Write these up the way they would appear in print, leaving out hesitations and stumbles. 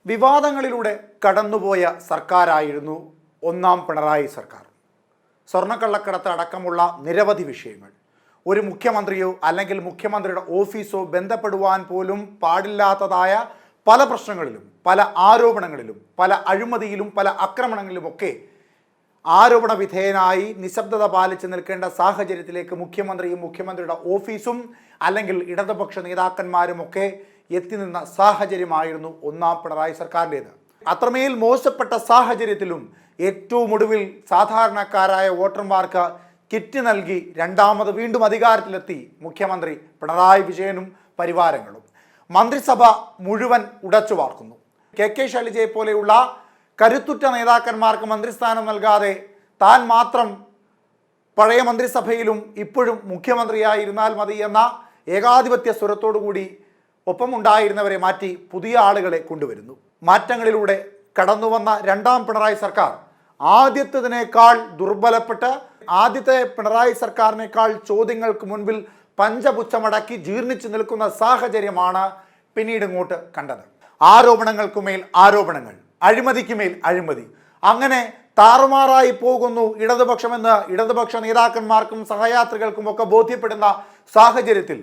വിവാദങ്ങളിലൂടെ കടന്നുപോയ സർക്കാരായിരുന്നു ഒന്നാം പിണറായി സർക്കാർ. സ്വർണ്ണക്കള്ളക്കടത്ത് അടക്കമുള്ള നിരവധി വിഷയങ്ങൾ ഒരു മുഖ്യമന്ത്രിയോ അല്ലെങ്കിൽ മുഖ്യമന്ത്രിയുടെ ഓഫീസോ ബന്ധപ്പെടുവാൻ പോലും പാടില്ലാത്തതായ പല പ്രശ്നങ്ങളിലും, പല ആരോപണങ്ങളിലും, പല അഴിമതിയിലും, പല ആക്രമണങ്ങളിലുമൊക്കെ ആരോപണ വിധേയനായി നിശബ്ദത പാലിച്ച് നിൽക്കേണ്ട സാഹചര്യത്തിലേക്ക് മുഖ്യമന്ത്രിയും മുഖ്യമന്ത്രിയുടെ ഓഫീസും അല്ലെങ്കിൽ ഇടതുപക്ഷ നേതാക്കന്മാരുമൊക്കെ എത്തി നിന്ന സാഹചര്യമായിരുന്നു ഒന്നാം പിണറായി സർക്കാരിൻ്റേത്. അത്രമേൽ മോശപ്പെട്ട സാഹചര്യത്തിലും ഏറ്റവും ഒടുവിൽ സാധാരണക്കാരായ വോട്ടർമാർക്ക് കിറ്റ് നൽകി രണ്ടാമത് വീണ്ടും അധികാരത്തിലെത്തി മുഖ്യമന്ത്രി പിണറായി വിജയനും പരിവാരങ്ങളും. മന്ത്രിസഭ മുഴുവൻ ഉടച്ചു വാർക്കുന്നു. കെ ശൈലജയെ പോലെയുള്ള കരുത്തുറ്റ നേതാക്കന്മാർക്ക് മന്ത്രിസ്ഥാനം നൽകാതെ താൻ മാത്രം പഴയ മന്ത്രിസഭയിലും ഇപ്പോഴും മുഖ്യമന്ത്രിയായിരുന്നാൽ മതി എന്ന ഏകാധിപത്യ സ്വരത്തോടുകൂടി ഒപ്പമുണ്ടായിരുന്നവരെ മാറ്റി പുതിയ ആളുകളെ കൊണ്ടുവരുന്നു. മാറ്റങ്ങളിലൂടെ കടന്നുവന്ന രണ്ടാം പിണറായി സർക്കാർ ആദ്യത്തേതിനേക്കാൾ ദുർബലപ്പെട്ട്, ആദ്യത്തെ പിണറായി സർക്കാരിനേക്കാൾ ചോദ്യങ്ങൾക്ക് മുൻപിൽ പഞ്ചപുച്ഛമടക്കി ജീർണിച്ചു നിൽക്കുന്ന സാഹചര്യമാണ് പിന്നീട് ഇങ്ങോട്ട് കണ്ടത്. ആരോപണങ്ങൾക്കുമേൽ ആരോപണങ്ങൾ, അഴിമതിക്കുമേൽ അഴിമതി, അങ്ങനെ താറുമാറായി പോകുന്നു ഇടതുപക്ഷമെന്ന് ഇടതുപക്ഷ നേതാക്കന്മാർക്കും സഹയാത്രികൾക്കും ഒക്കെ ബോധ്യപ്പെടുന്ന സാഹചര്യത്തിൽ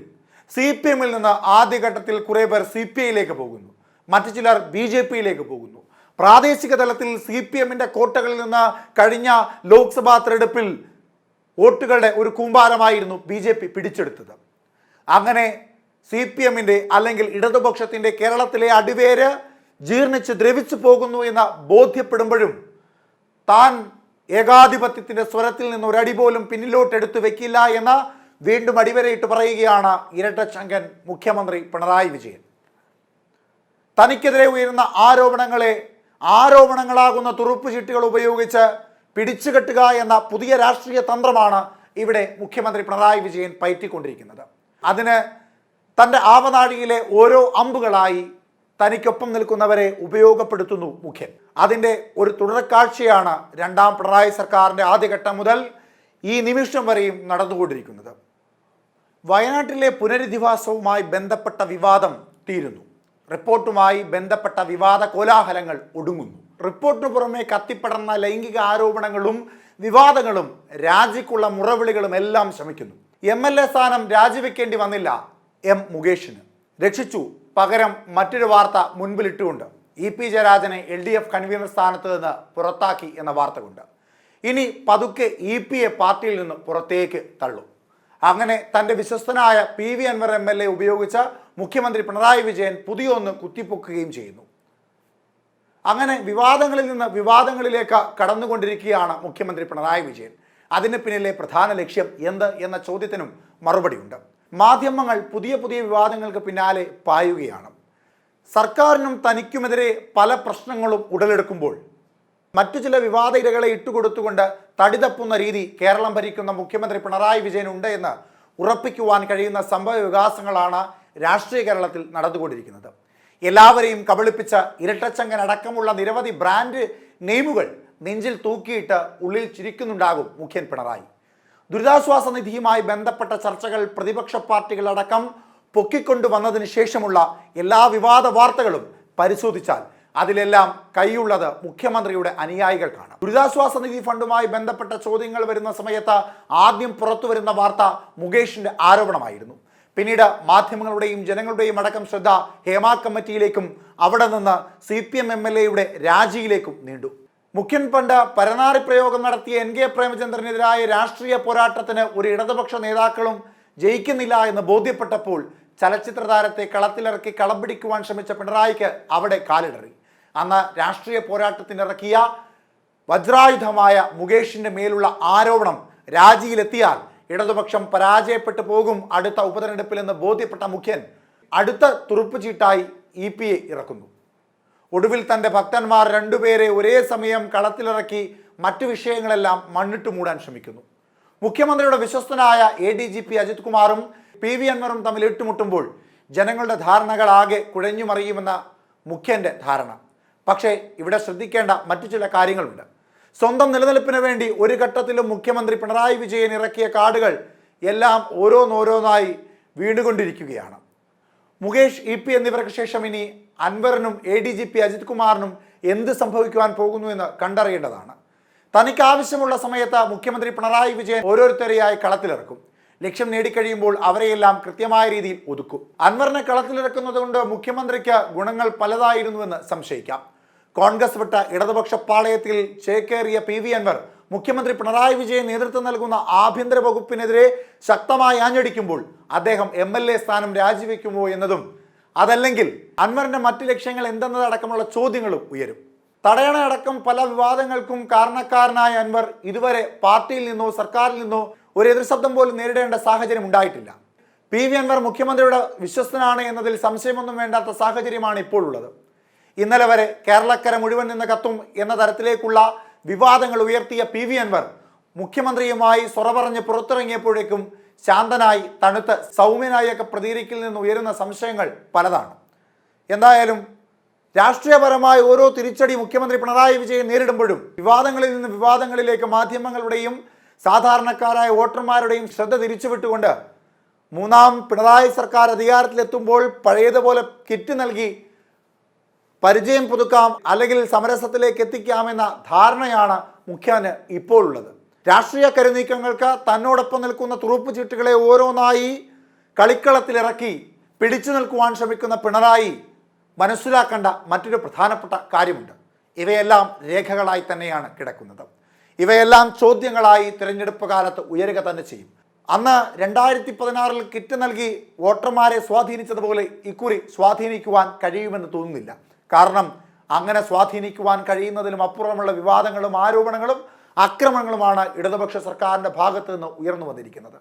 CPM നിന്ന് ആദ്യഘട്ടത്തിൽ കുറേ പേർ CPIയിലേക്ക് പോകുന്നു, മറ്റു ചിലർ BJPയിലേക്ക് പോകുന്നു. പ്രാദേശിക തലത്തിൽ CPM കോട്ടകളിൽ നിന്ന് കഴിഞ്ഞ ലോക്സഭാ തെരഞ്ഞെടുപ്പിൽ വോട്ടുകളുടെ ഒരു കൂമ്പാരമായിരുന്നു BJP പിടിച്ചെടുത്തത്. അങ്ങനെ CPM അല്ലെങ്കിൽ ഇടതുപക്ഷത്തിൻ്റെ കേരളത്തിലെ അടിവേര് ജീർണിച്ച് ദ്രവിച്ചു പോകുന്നു എന്ന് ബോധ്യപ്പെടുമ്പോഴും താൻ ഏകാധിപത്യത്തിൻ്റെ സ്വരത്തിൽ നിന്ന് ഒരടി പോലും പിന്നിലോട്ട് എടുത്തു വെക്കില്ല എന്ന് വീണ്ടും അടിവരയിട്ട് പറയുകയാണ് ഇരട്ടച്ചങ്കൻ മുഖ്യമന്ത്രി പിണറായി വിജയൻ. തനിക്കെതിരെ ഉയരുന്ന ആരോപണങ്ങളെ ആരോപണങ്ങളാകുന്ന തുറുപ്പ് ചീട്ടുകൾ ഉപയോഗിച്ച് പിടിച്ചുകെട്ടുക എന്ന പുതിയ രാഷ്ട്രീയ തന്ത്രമാണ് ഇവിടെ മുഖ്യമന്ത്രി പിണറായി വിജയൻ പയറ്റിക്കൊണ്ടിരിക്കുന്നത്. അതിന് തൻ്റെ ആവനാഴിയിലെ ഓരോ അമ്പുകളായി തനിക്കൊപ്പം നിൽക്കുന്നവരെ ഉപയോഗപ്പെടുത്തുന്നു മുഖ്യൻ. അതിൻ്റെ ഒരു തുടർക്കാഴ്ചയാണ് രണ്ടാം പിണറായി സർക്കാരിൻ്റെ ആദ്യഘട്ടം മുതൽ ഈ നിമിഷം വരെയും നടന്നുകൊണ്ടിരിക്കുന്നത്. വയനാട്ടിലെ പുനരധിവാസവുമായി ബന്ധപ്പെട്ട വിവാദം തീരുന്നു. റിപ്പോർട്ടുമായി ബന്ധപ്പെട്ട വിവാദ കോലാഹലങ്ങൾ ഒടുങ്ങുന്നു. റിപ്പോർട്ടിന് പുറമെ കത്തിപ്പടർന്ന ലൈംഗിക ആരോപണങ്ങളും വിവാദങ്ങളും രാജിക്കുള്ള മുറവിളികളും എല്ലാം ശമിക്കുന്നു. MLA സ്ഥാനം രാജിവെക്കേണ്ടി വന്നില്ല മുകേഷിന്, രക്ഷിച്ചു. പകരം മറ്റൊരു വാർത്ത മുൻപിലിട്ടുകൊണ്ട് EP ജയരാജനെ LDF കൺവീനർ സ്ഥാനത്ത് നിന്ന് പുറത്താക്കി എന്ന വാർത്ത കൊണ്ട് ഇനി പതുക്കെ EP പാർട്ടിയിൽ നിന്ന് പുറത്തേക്ക് തള്ളും. അങ്ങനെ തൻ്റെ വിശ്വസ്തനായ PV അൻവർ MLA ഉപയോഗിച്ച് മുഖ്യമന്ത്രി പിണറായി വിജയൻ പുതിയൊന്ന് കുത്തിപ്പൊക്കുകയും ചെയ്യുന്നു. അങ്ങനെ വിവാദങ്ങളിൽ നിന്ന് വിവാദങ്ങളിലേക്ക് കടന്നുകൊണ്ടിരിക്കുകയാണ് മുഖ്യമന്ത്രി പിണറായി വിജയൻ. അതിന് പിന്നിലെ പ്രധാന ലക്ഷ്യം എന്ത് എന്ന ചോദ്യത്തിനും മറുപടിയുണ്ട്. മാധ്യമങ്ങൾ പുതിയ പുതിയ വിവാദങ്ങൾക്ക് പിന്നാലെ പായുകയാണ്. സർക്കാരിനും തനിക്കുമെതിരെ പല പ്രശ്നങ്ങളും ഉടലെടുക്കുമ്പോൾ മറ്റു ചില വിവാദ ഇരകളെ ഇട്ടുകൊടുത്തുകൊണ്ട് തടിതപ്പുന്ന രീതി കേരളം ഭരിക്കുന്ന മുഖ്യമന്ത്രി പിണറായി വിജയൻ ഉണ്ട് എന്ന് ഉറപ്പിക്കുവാൻ കഴിയുന്ന സംഭവ വികാസങ്ങളാണ് രാഷ്ട്രീയ കേരളത്തിൽ നടന്നുകൊണ്ടിരിക്കുന്നത്. എല്ലാവരെയും കബളിപ്പിച്ച ഇരട്ടച്ചങ്കൻ അടക്കമുള്ള നിരവധി ബ്രാൻഡ് നെയിമുകൾ നെഞ്ചിൽ തൂക്കിയിട്ട് ഉള്ളിൽ ചിരിക്കുന്നുണ്ടാകും മുഖ്യൻ പിണറായി. ദുരിതാശ്വാസ നിധിയുമായി ബന്ധപ്പെട്ട ചർച്ചകൾ പ്രതിപക്ഷ പാർട്ടികളടക്കം പൊക്കിക്കൊണ്ടുവന്നതിന് ശേഷമുള്ള എല്ലാ വിവാദ വാർത്തകളും പരിശോധിച്ചാൽ അതിലെല്ലാം കൈയുള്ളത് മുഖ്യമന്ത്രിയുടെ അനുയായികൾക്കാണ്. ദുരിതാശ്വാസ നിധി ഫണ്ടുമായി ബന്ധപ്പെട്ട ചോദ്യങ്ങൾ വരുന്ന സമയത്ത് ആദ്യം പുറത്തു വരുന്ന വാർത്ത മുകേഷിന്റെ ആരോപണമായിരുന്നു. പിന്നീട് മാധ്യമങ്ങളുടെയും ജനങ്ങളുടെയും അടക്കം ശ്രദ്ധ ഹേമ കമ്മിറ്റിയിലേക്കും അവിടെ നിന്ന് CPM MLA രാജിയിലേക്കും നീണ്ടു. മുഖ്യൻ പണ്ട് പരനാറി പ്രയോഗം നടത്തിയ NK പ്രേമചന്ദ്രനെതിരായ രാഷ്ട്രീയ പോരാട്ടത്തിന് ഒരു ഇടതുപക്ഷ നേതാക്കളും ജയിക്കുന്നില്ല എന്ന് ബോധ്യപ്പെട്ടപ്പോൾ ചലച്ചിത്ര താരത്തെ കളത്തിലിറക്കി കളം പിടിക്കുവാൻ ശ്രമിച്ച പിണറായിക്ക് അവിടെ കാലിടറി. അന്ന് രാഷ്ട്രീയ പോരാട്ടത്തിനിറക്കിയ വജ്രായുധമായ മുകേഷിന്റെ മേലുള്ള ആരോപണം രാജിയിലെത്തിയാൽ ഇടതുപക്ഷം പരാജയപ്പെട്ടു പോകും അടുത്ത ഉപതെരഞ്ഞെടുപ്പിലെന്ന് ബോധ്യപ്പെട്ട മുഖ്യൻ അടുത്ത തുറുപ്പ് ചീട്ടായി EP ഇറക്കുന്നു. ഒടുവിൽ തൻ്റെ ഭക്തന്മാർ രണ്ടുപേരെ ഒരേ സമയം കളത്തിലിറക്കി മറ്റു വിഷയങ്ങളെല്ലാം മണ്ണിട്ട് മൂടാൻ ശ്രമിക്കുന്നു. മുഖ്യമന്ത്രിയുടെ വിശ്വസ്തനായ ADGP അജിത് കുമാറും PV അൻവറും തമ്മിൽ ഏറ്റുമുട്ടുമ്പോൾ ജനങ്ങളുടെ ധാരണകളാകെ കുഴഞ്ഞുമറിയുമെന്ന മുഖ്യൻ്റെ ധാരണ. പക്ഷേ ഇവിടെ ശ്രദ്ധിക്കേണ്ട മറ്റു ചില കാര്യങ്ങളുണ്ട്. സ്വന്തം നിലനിൽപ്പിന് വേണ്ടി ഒരു ഘട്ടത്തിലും മുഖ്യമന്ത്രി പിണറായി വിജയൻ ഇറക്കിയ കാർഡുകൾ എല്ലാം ഓരോന്നോരോന്നായി വീണുകൊണ്ടിരിക്കുകയാണ്. മുകേഷ്, EP എന്നിവർക്ക് ശേഷം ഇനി അൻവറിനും ADGP അജിത് കുമാറിനും എന്ത് സംഭവിക്കുവാൻ പോകുന്നു എന്ന് കണ്ടറിയേണ്ടതാണ്. തനിക്ക് ആവശ്യമുള്ള സമയത്ത് മുഖ്യമന്ത്രി പിണറായി വിജയൻ ഓരോരുത്തരെയായി കളത്തിലിറക്കും. ലക്ഷ്യം നേടിക്കഴിയുമ്പോൾ അവരെയെല്ലാം കൃത്യമായ രീതിയിൽ ഒതുക്കും. അൻവറിനെ കളത്തിലിറക്കുന്നത് കൊണ്ട് മുഖ്യമന്ത്രിക്ക് ഗുണങ്ങൾ പലതായിരുന്നുവെന്ന് സംശയിക്കാം. കോൺഗ്രസ് വിട്ട ഇടതുപക്ഷ പാളയത്തിൽ ചേക്കേറിയ PV അൻവർ മുഖ്യമന്ത്രി പിണറായി വിജയൻ നേതൃത്വം നൽകുന്ന ആഭ്യന്തര വകുപ്പിനെതിരെ ശക്തമായി ആഞ്ഞടിക്കുമ്പോൾ അദ്ദേഹം MLA സ്ഥാനം രാജിവെക്കുമോ എന്നതും, അതല്ലെങ്കിൽ അൻവറിന്റെ മറ്റ് ലക്ഷ്യങ്ങൾ എന്തെന്നതടക്കമുള്ള ചോദ്യങ്ങളും ഉയരും. തടയണയടക്കം പല വിവാദങ്ങൾക്കും കാരണക്കാരനായ അൻവർ ഇതുവരെ പാർട്ടിയിൽ നിന്നോ സർക്കാരിൽ നിന്നോ ഒരു എതിർശബ്ദം പോലും നേരിടേണ്ട സാഹചര്യം ഉണ്ടായിട്ടില്ല. PV അൻവർ മുഖ്യമന്ത്രിയുടെ വിശ്വസ്തനാണ് എന്നതിൽ സംശയമൊന്നും വേണ്ടാത്ത സാഹചര്യമാണ് ഇപ്പോൾ ഉള്ളത്. ഇന്നലെ വരെ കേരളക്കര മുഴുവൻ നിന്ന് കത്തും എന്ന തരത്തിലേക്കുള്ള വിവാദങ്ങൾ ഉയർത്തിയ PV അൻവർ മുഖ്യമന്ത്രിയുമായി സൊറ പറഞ്ഞ് പുറത്തിറങ്ങിയപ്പോഴേക്കും ശാന്തനായി, തണുത്ത്, സൗമ്യനായൊക്കെ പ്രതികരിക്കിൽ നിന്ന് ഉയരുന്ന സംശയങ്ങൾ പലതാണ്. എന്തായാലും രാഷ്ട്രീയപരമായ ഓരോ തിരിച്ചടി മുഖ്യമന്ത്രി പിണറായി വിജയൻ നേരിടുമ്പോഴും വിവാദങ്ങളിൽ നിന്ന് വിവാദങ്ങളിലേക്ക് മാധ്യമങ്ങളുടെയും സാധാരണക്കാരായ വോട്ടർമാരുടെയും ശ്രദ്ധ തിരിച്ചുവിട്ടുകൊണ്ട് മൂന്നാം പിണറായി സർക്കാർ അധികാരത്തിലെത്തുമ്പോൾ പഴയതുപോലെ കിറ്റ് നൽകി പരിചയം പുതുക്കാം, അല്ലെങ്കിൽ സമരസത്തിലേക്ക് എത്തിക്കാമെന്ന ധാരണയാണ് മുഖ്യന് ഇപ്പോൾ ഉള്ളത്. രാഷ്ട്രീയ കരുനീക്കങ്ങൾക്ക് തന്നോടൊപ്പം നിൽക്കുന്ന തുറുപ്പ് ചീട്ടുകളെ ഓരോന്നായി കളിക്കളത്തിലിറക്കി പിടിച്ചു നിൽക്കുവാൻ ശ്രമിക്കുന്ന പിണറായി മനസ്സിലാക്കേണ്ട മറ്റൊരു പ്രധാനപ്പെട്ട കാര്യമുണ്ട്. ഇവയെല്ലാം രേഖകളായി തന്നെയാണ് കിടക്കുന്നത്. ഇവയെല്ലാം ചോദ്യങ്ങളായി തിരഞ്ഞെടുപ്പ് കാലത്ത് ഉയരുക തന്നെ ചെയ്യും. അന്ന് 2016 കിറ്റ് നൽകി വോട്ടർമാരെ സ്വാധീനിച്ചതുപോലെ ഇക്കുറി സ്വാധീനിക്കുവാൻ കഴിയുമെന്ന് തോന്നുന്നില്ല. കാരണം അങ്ങനെ സ്വാധീനിക്കുവാൻ കഴിയുന്നതിലും അപ്പുറമുള്ള വിവാദങ്ങളും ആരോപണങ്ങളും അക്രമങ്ങളുമാണ് ഇടതുപക്ഷ സർക്കാരിൻ്റെ ഭാഗത്ത് നിന്ന് ഉയർന്നു വന്നിരിക്കുന്നത്.